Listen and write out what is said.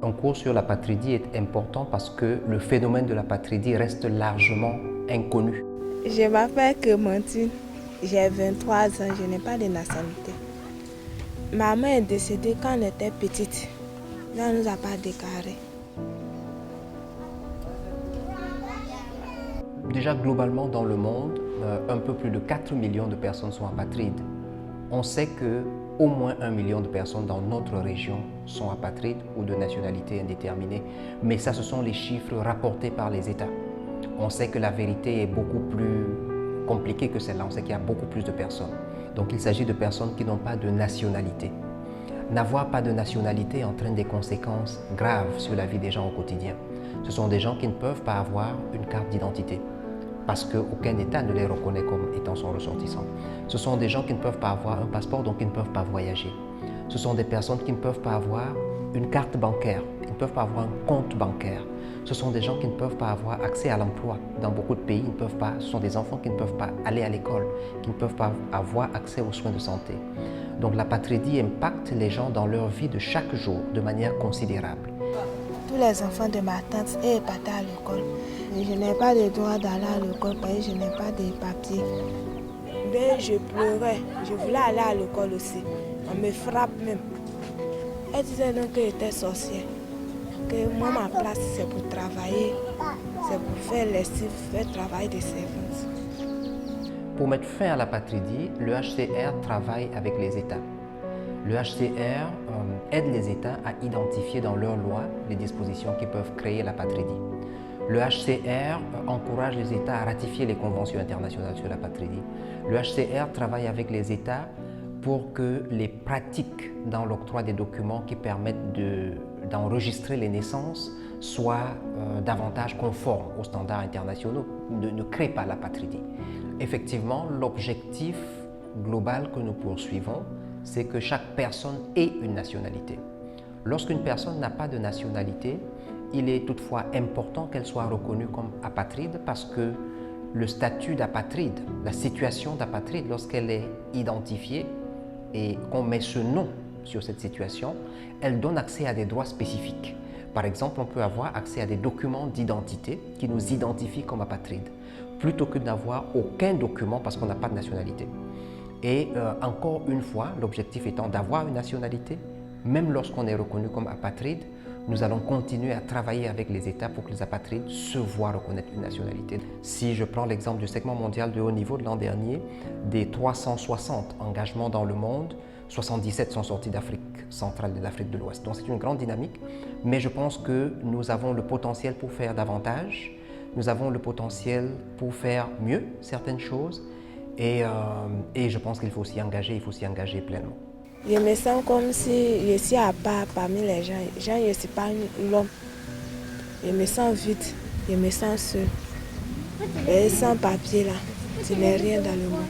Un cours sur l'apatridie est important parce que le phénomène de l'apatridie reste largement inconnu. Je m'appelle Clémentine, j'ai 23 ans, je n'ai pas de nationalité. Ma mère est décédée quand elle était petite, elle ne nous a pas déclaré. Déjà globalement dans le monde, un peu plus de 4 millions de personnes sont apatrides. On sait qu'au moins 1 million de personnes dans notre région sont apatrides ou de nationalité indéterminée. Mais ça, ce sont les chiffres rapportés par les États. On sait que la vérité est beaucoup plus compliquée que celle-là. On sait qu'il y a beaucoup plus de personnes. Donc il s'agit de personnes qui n'ont pas de nationalité. N'avoir pas de nationalité entraîne des conséquences graves sur la vie des gens au quotidien. Ce sont des gens qui ne peuvent pas avoir une carte d'identité parce qu'aucun État ne les reconnaît comme étant son ressortissant. Ce sont des gens qui ne peuvent pas avoir un passeport, donc ils ne peuvent pas voyager. Ce sont des personnes qui ne peuvent pas avoir une carte bancaire, ils ne peuvent pas avoir un compte bancaire. Ce sont des gens qui ne peuvent pas avoir accès à l'emploi. Dans beaucoup de pays, ils ne peuvent pas, ce sont des enfants qui ne peuvent pas aller à l'école, qui ne peuvent pas avoir accès aux soins de santé. Donc l'apatridie impacte les gens dans leur vie de chaque jour de manière considérable. Tous les enfants de ma tante sont partis à l'école. Je n'ai pas le droit d'aller à l'école parce que je n'ai pas de papiers. Mais je pleurais, je voulais aller à l'école aussi. On me frappe même. Elle disait donc que j'étais sorcière. Que moi, ma place, c'est pour travailler, c'est pour faire lessive, faire travail de servante. Pour mettre fin à l'apatridie, le HCR travaille avec les États. Le HCR aide les États à identifier dans leurs lois les dispositions qui peuvent créer l'apatridie. Le HCR encourage les États à ratifier les conventions internationales sur l'apatridie. Le HCR travaille avec les États pour que les pratiques dans l'octroi des documents qui permettent d'enregistrer les naissances soient davantage conformes aux standards internationaux, ne créent pas l'apatridie. Effectivement, l'objectif global que nous poursuivons, c'est que chaque personne ait une nationalité. Lorsqu'une personne n'a pas de nationalité, il est toutefois important qu'elle soit reconnue comme apatride parce que le statut d'apatride, la situation d'apatride, lorsqu'elle est identifiée et qu'on met ce nom sur cette situation, elle donne accès à des droits spécifiques. Par exemple, on peut avoir accès à des documents d'identité qui nous identifient comme apatrides, plutôt que d'avoir aucun document parce qu'on n'a pas de nationalité. Et encore une fois, l'objectif étant d'avoir une nationalité, même lorsqu'on est reconnu comme apatride, nous allons continuer à travailler avec les États pour que les apatrides se voient reconnaître une nationalité. Si je prends l'exemple du segment mondial de haut niveau de l'an dernier, des 360 engagements dans le monde, 77 sont sortis d'Afrique centrale et d'Afrique de l'Ouest. Donc c'est une grande dynamique, mais je pense que nous avons le potentiel pour faire davantage, nous avons le potentiel pour faire mieux certaines choses et je pense qu'il faut s'y engager, il faut s'y engager pleinement. Je me sens comme si je suis à part parmi les gens. Je ne suis pas l'homme. Je me sens vide, je me sens seule. Et sans papier là, je n'ai rien dans le monde.